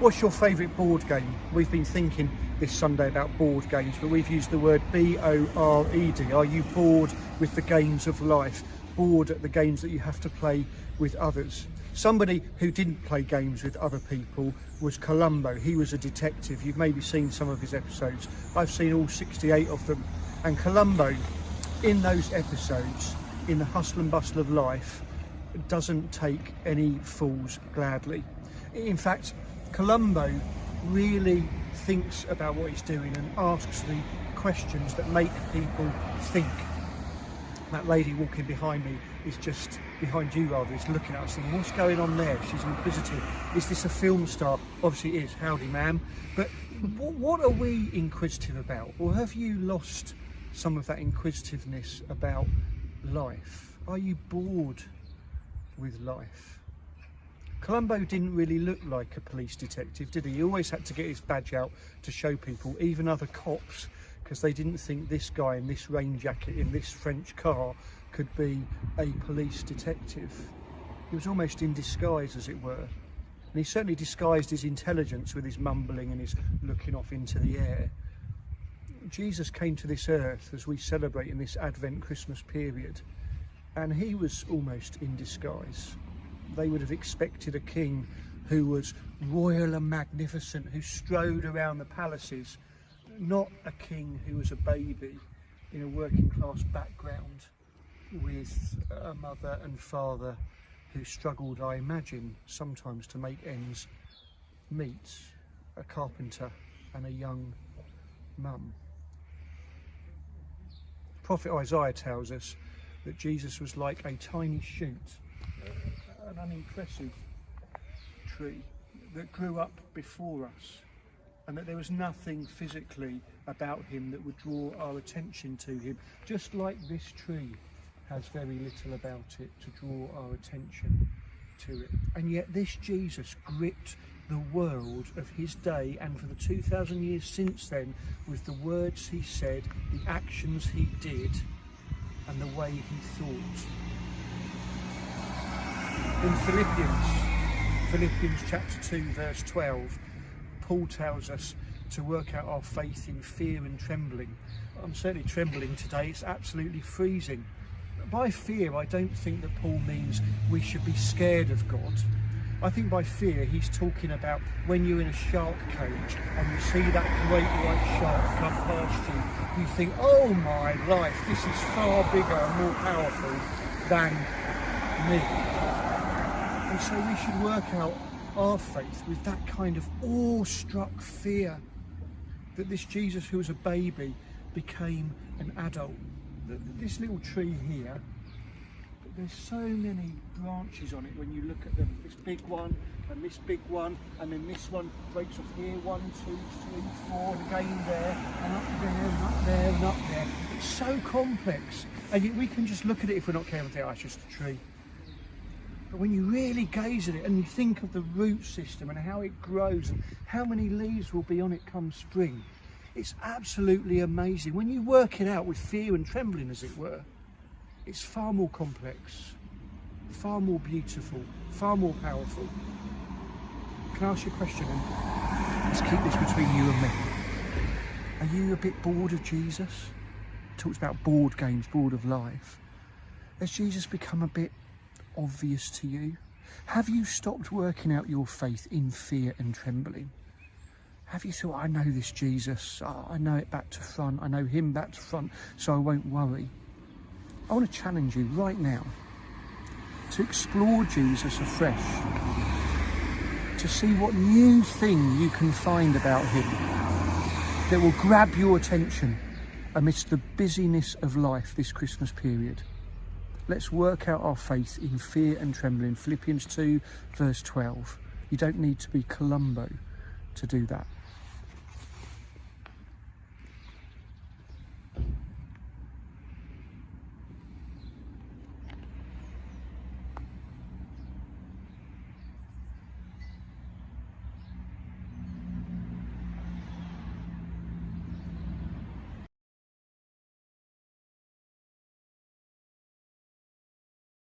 What's your favourite board game? We've been thinking this Sunday about board games, but we've used the word B-O-R-E-D. Are you bored with the games of life? Bored at the games that you have to play with others? Somebody who didn't play games with other people was Columbo. He was a detective. You've maybe seen some of his episodes. I've seen all 68 of them. And Columbo, in those episodes, in the hustle and bustle of life, doesn't take any fools gladly. In fact, Columbo really thinks about what he's doing and asks the questions that make people think. That lady walking behind me is just behind you rather, is looking at us thinking, what's going on there? She's inquisitive. Is this a film star? Obviously it is. Howdy, ma'am. But what are we inquisitive about? Or have you lost some of that inquisitiveness about life? Are you bored with life? Columbo didn't really look like a police detective, did he? He always had to get his badge out to show people, even other cops, because they didn't think this guy in this rain jacket in this French car could be a police detective. He was almost in disguise, as it were. And he certainly disguised his intelligence with his mumbling and his looking off into the air. Jesus came to this earth as we celebrate in this Advent Christmas period, and he was almost in disguise. They would have expected a king who was royal and magnificent, who strode around the palaces, not a king who was a baby in a working class background with a mother and father who struggled, I imagine, sometimes to make ends meet, a carpenter and a young mum. Prophet Isaiah tells us that Jesus was like a tiny shoot, an unimpressive tree that grew up before us, and that there was nothing physically about him that would draw our attention to him, just like this tree has very little about it to draw our attention to it. And yet this Jesus gripped the world of his day, and for the 2,000 years since then, with the words he said, the actions he did, and the way he thought. In Philippians chapter 2 verse 12, Paul tells us to work out our faith in fear and trembling. I'm certainly trembling today, it's absolutely freezing. By fear, I don't think that Paul means we should be scared of God. I think by fear he's talking about when you're in a shark cage and you see that great white shark come past you, you think, oh my life, this is far bigger and more powerful than me. And so we should work out our faith with that kind of awestruck fear that this Jesus who was a baby became an adult. This little tree here, there's so many branches on it when you look at them. This big one and this big one, and then this one breaks off here, 1, 2, 3, 4, and again there, and up there, and up there, and up there. It's so complex, and yet we can just look at it if we're not careful. Oh, it's just a tree. But when you really gaze at it and you think of the root system and how it grows and how many leaves will be on it come spring, it's absolutely amazing. When you work it out with fear and trembling, as it were, it's far more complex, far more beautiful, far more powerful. Can I ask you a question? And let's keep this between you and me. Are you a bit bored of Jesus? He talks about board games, bored of life. Has Jesus become a bit obvious to you? Have you stopped working out your faith in fear and trembling? Have you thought, I know this Jesus, I know it back to front, I know him back to front, so I won't worry? I want to challenge you right now to explore Jesus afresh, to see what new thing you can find about him that will grab your attention amidst the busyness of life this Christmas period. Let's work out our faith in fear and trembling. Philippians 2 verse 12. You don't need to be Columbo to do that.